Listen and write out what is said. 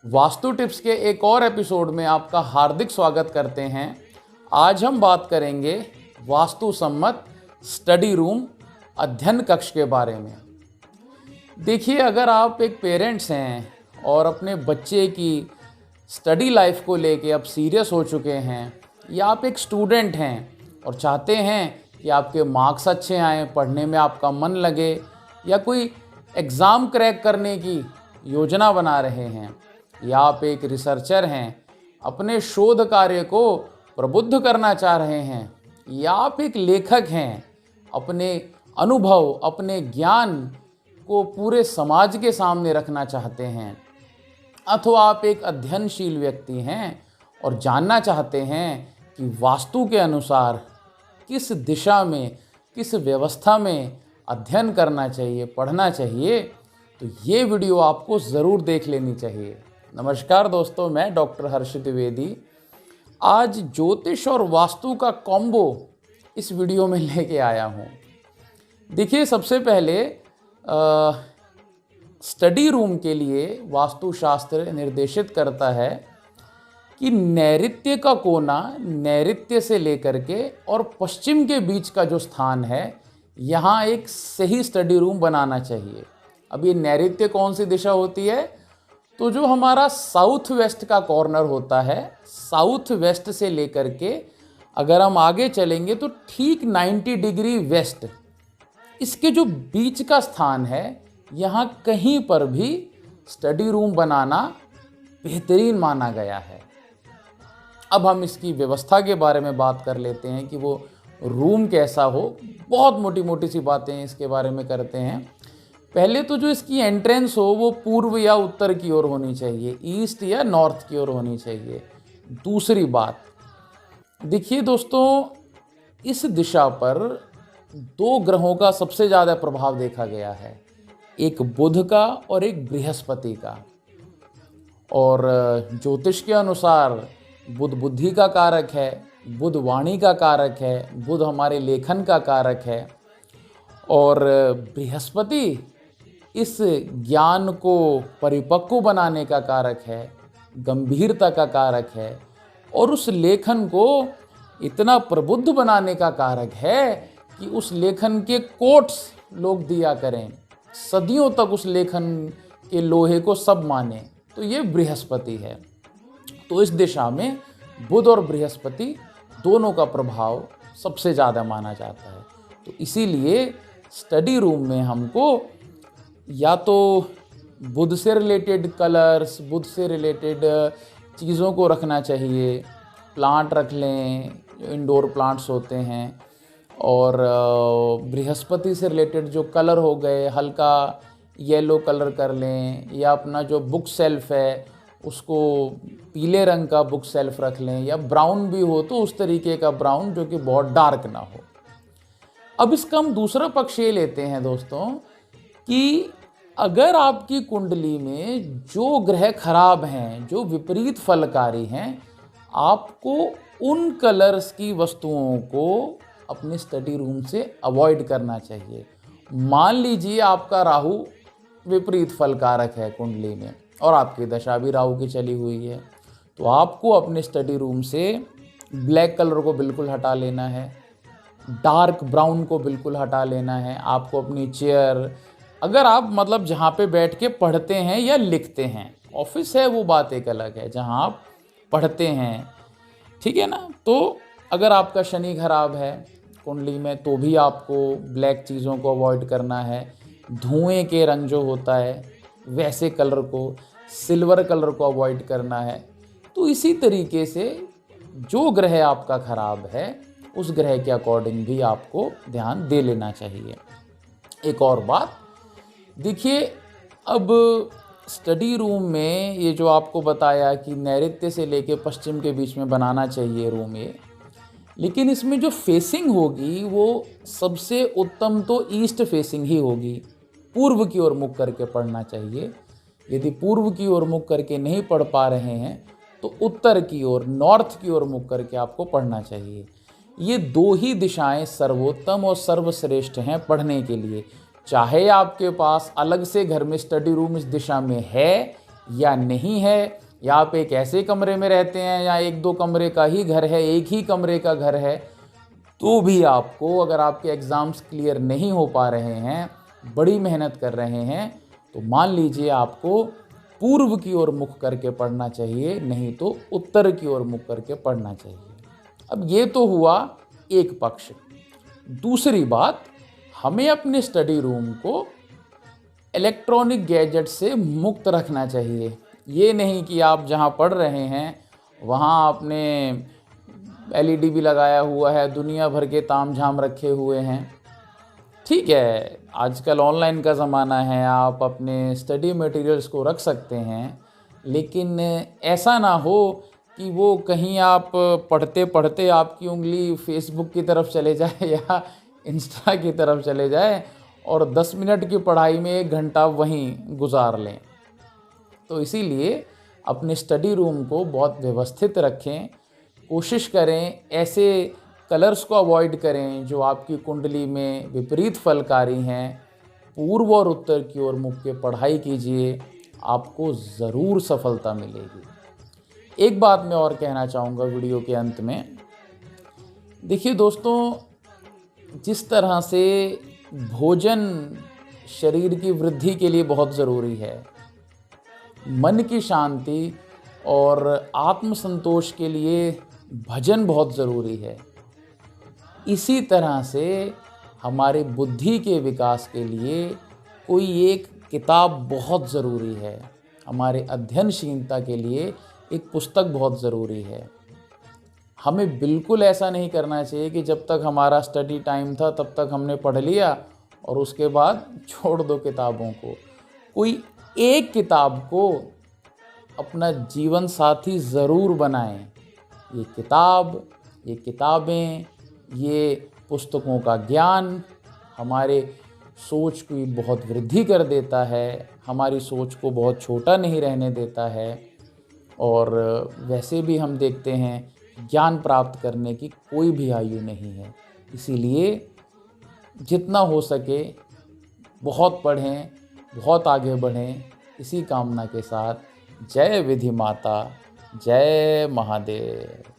Vastu tips के एक और एपिसोड में आपका हार्दिक स्वागत करते हैं। आज हम बात करेंगे वास्तु सम्मत स्टडी रूम अध्ययन कक्ष के बारे में। देखिए, अगर आप एक पेरेंट्स हैं और अपने बच्चे की स्टडी लाइफ को लेके अब सीरियस हो चुके हैं, या आप एक स्टूडेंट हैं और चाहते हैं कि आपके मार्क्स अच्छे आएँ, पढ़ने में आपका मन लगे, या कोई एग्ज़ाम क्रैक करने की योजना बना रहे हैं, या आप एक रिसर्चर हैं, अपने शोध कार्य को प्रबुद्ध करना चाह रहे हैं, या आप एक लेखक हैं, अपने अनुभव, अपने ज्ञान को पूरे समाज के सामने रखना चाहते हैं, अथवा आप एक अध्ययनशील व्यक्ति हैं और जानना चाहते हैं कि वास्तु के अनुसार किस दिशा में, किस व्यवस्था में अध्ययन करना चाहिए, पढ़ना चाहिए, तो ये वीडियो आपको ज़रूर देख लेनी चाहिए। नमस्कार दोस्तों, मैं डॉक्टर हर्ष द्विवेदी आज ज्योतिष और वास्तु का कॉम्बो इस वीडियो में लेके आया हूँ। देखिए, सबसे पहले स्टडी रूम के लिए वास्तुशास्त्र निर्देशित करता है कि नैऋत्य का कोना, नैऋत्य से लेकर के और पश्चिम के बीच का जो स्थान है, यहाँ एक सही स्टडी रूम बनाना चाहिए। अब ये नैऋत्य कौन सी दिशा होती है? तो जो हमारा साउथ वेस्ट का कॉर्नर होता है, साउथ वेस्ट से लेकर के अगर हम आगे चलेंगे तो ठीक 90 डिग्री वेस्ट, इसके जो बीच का स्थान है, यहाँ कहीं पर भी स्टडी रूम बनाना बेहतरीन माना गया है। अब हम इसकी व्यवस्था के बारे में बात कर लेते हैं कि वो रूम कैसा हो। बहुत मोटी मोटी सी बातें इसके बारे में करते हैं। पहले तो जो इसकी एंट्रेंस हो वो पूर्व या उत्तर की ओर होनी चाहिए, ईस्ट या नॉर्थ की ओर होनी चाहिए। दूसरी बात, देखिए दोस्तों, इस दिशा पर दो ग्रहों का सबसे ज़्यादा प्रभाव देखा गया है, एक बुध का और एक बृहस्पति का। और ज्योतिष के अनुसार बुध बुद्धि का कारक है, बुध वाणी का कारक है, बुध हमारे लेखन का कारक है, और बृहस्पति इस ज्ञान को परिपक्व बनाने का कारक है, गंभीरता का कारक है, और उस लेखन को इतना प्रबुद्ध बनाने का कारक है कि उस लेखन के कोट्स लोग दिया करें, सदियों तक उस लेखन के लोहे को सब माने। तो ये बृहस्पति है। तो इस दिशा में बुध और बृहस्पति दोनों का प्रभाव सबसे ज़्यादा माना जाता है। तो इसीलिए स्टडी रूम में हमको या तो बुध से रिलेटेड कलर्स, बुध से रिलेटेड चीज़ों को रखना चाहिए। प्लांट रख लें, जो इंडोर प्लांट्स होते हैं, और बृहस्पति से रिलेटेड जो कलर हो गए, हल्का येलो कलर कर लें, या अपना जो बुक सेल्फ है उसको पीले रंग का बुक सेल्फ रख लें, या ब्राउन भी हो तो उस तरीके का ब्राउन जो कि बहुत डार्क ना हो। अब इसका हम दूसरा पक्ष ये लेते हैं दोस्तों कि अगर आपकी कुंडली में जो ग्रह खराब हैं, जो विपरीत फलकारी हैं, आपको उन कलर्स की वस्तुओं को अपने स्टडी रूम से अवॉइड करना चाहिए। मान लीजिए आपका राहु विपरीत फलकारक है कुंडली में, और आपकी दशा भी राहु की चली हुई है, तो आपको अपने स्टडी रूम से ब्लैक कलर को बिल्कुल हटा लेना है, डार्क ब्राउन को बिल्कुल हटा लेना है। आपको अपनी चेयर, अगर आप मतलब जहाँ पे बैठ के पढ़ते हैं या लिखते हैं, ऑफिस है वो बात एक अलग है, जहाँ आप पढ़ते हैं, ठीक है ना, तो अगर आपका शनि खराब है कुंडली में तो भी आपको ब्लैक चीज़ों को अवॉइड करना है। धुएं के रंग जो होता है वैसे कलर को, सिल्वर कलर को अवॉइड करना है। तो इसी तरीके से जो ग्रह आपका खराब है उस ग्रह के अकॉर्डिंग भी आपको ध्यान दे लेना चाहिए। एक और बात, देखिए, अब स्टडी रूम में ये जो आपको बताया कि नैऋत्य से लेके पश्चिम के बीच में बनाना चाहिए रूम ये, लेकिन इसमें जो फेसिंग होगी वो सबसे उत्तम तो ईस्ट फेसिंग ही होगी। पूर्व की ओर मुख करके पढ़ना चाहिए। यदि पूर्व की ओर मुख करके नहीं पढ़ पा रहे हैं तो उत्तर की ओर, नॉर्थ की ओर मुख करके आपको पढ़ना चाहिए। ये दो ही दिशाएं सर्वोत्तम और सर्वश्रेष्ठ हैं पढ़ने के लिए। चाहे आपके पास अलग से घर में स्टडी रूम इस दिशा में है या नहीं है, या आप एक ऐसे कमरे में रहते हैं या एक दो कमरे का ही घर है, एक ही कमरे का घर है, तो भी आपको, अगर आपके एग्ज़ाम्स क्लियर नहीं हो पा रहे हैं, बड़ी मेहनत कर रहे हैं, तो मान लीजिए आपको पूर्व की ओर मुख करके पढ़ना चाहिए, नहीं तो उत्तर की ओर मुख करके पढ़ना चाहिए। अब ये तो हुआ एक पक्ष। दूसरी बात, हमें अपने स्टडी रूम को इलेक्ट्रॉनिक गैजेट से मुक्त रखना चाहिए। ये नहीं कि आप जहाँ पढ़ रहे हैं वहाँ आपने एलईडी भी लगाया हुआ है, दुनिया भर के तामझाम रखे हुए हैं। ठीक है, आजकल ऑनलाइन का ज़माना है, आप अपने स्टडी मटेरियल्स को रख सकते हैं, लेकिन ऐसा ना हो कि वो कहीं आप पढ़ते पढ़ते आपकी उंगली फेसबुक की तरफ चले जाए या इंस्टा की तरफ चले जाए और 10 मिनट की पढ़ाई में 1 घंटा वहीं गुजार लें। तो इसीलिए अपने स्टडी रूम को बहुत व्यवस्थित रखें, कोशिश करें ऐसे कलर्स को अवॉइड करें जो आपकी कुंडली में विपरीत फलकारी हैं। पूर्व और उत्तर की ओर मुख के पढ़ाई कीजिए, आपको ज़रूर सफलता मिलेगी। एक बात मैं और कहना चाहूँगा वीडियो के अंत में। देखिए दोस्तों, जिस तरह से भोजन शरीर की वृद्धि के लिए बहुत ज़रूरी है, मन की शांति और आत्मसंतोष के लिए भजन बहुत ज़रूरी है, इसी तरह से हमारे बुद्धि के विकास के लिए कोई एक किताब बहुत ज़रूरी है। हमारे अध्ययनशीलता के लिए एक पुस्तक बहुत ज़रूरी है। हमें बिल्कुल ऐसा नहीं करना चाहिए कि जब तक हमारा स्टडी टाइम था तब तक हमने पढ़ लिया और उसके बाद छोड़ दो किताबों को। कोई एक किताब को अपना जीवन साथी ज़रूर बनाएं। ये किताब, ये किताबें, ये पुस्तकों का ज्ञान हमारे सोच की बहुत वृद्धि कर देता है, हमारी सोच को बहुत छोटा नहीं रहने देता है। और वैसे भी हम देखते हैं ज्ञान प्राप्त करने की कोई भी आयु नहीं है। इसीलिए जितना हो सके बहुत पढ़ें, बहुत आगे बढ़ें। इसी कामना के साथ जय विधि माता, जय महादेव।